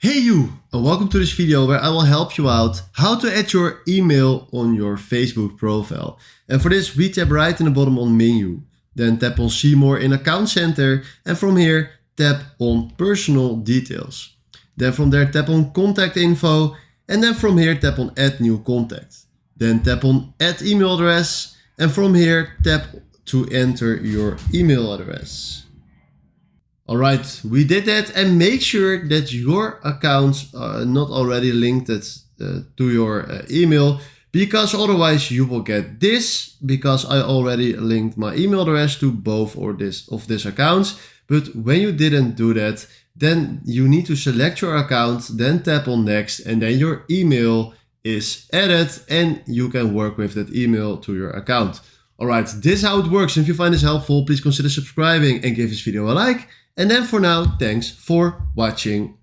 Hey you, and welcome to this video where I will help you out how to add your email on your Facebook profile. And for this, we tap right in the bottom on menu, then tap on see more in Account Center, and from here tap on personal details. Then from there tap on contact info, and then from here tap on add new contact. Then tap on add email address, and from here tap to enter your email address. Alright, we did that, and make sure that your accounts are not already linked to your email, because otherwise you will get this, because I already linked my email address to both of these accounts. But when you didn't do that, then you need to select your account, then tap on next, and then your email is added and you can work with that email to your account. Alright, this is how it works. If you find this helpful, please consider subscribing and give this video a like. And then for now, thanks for watching.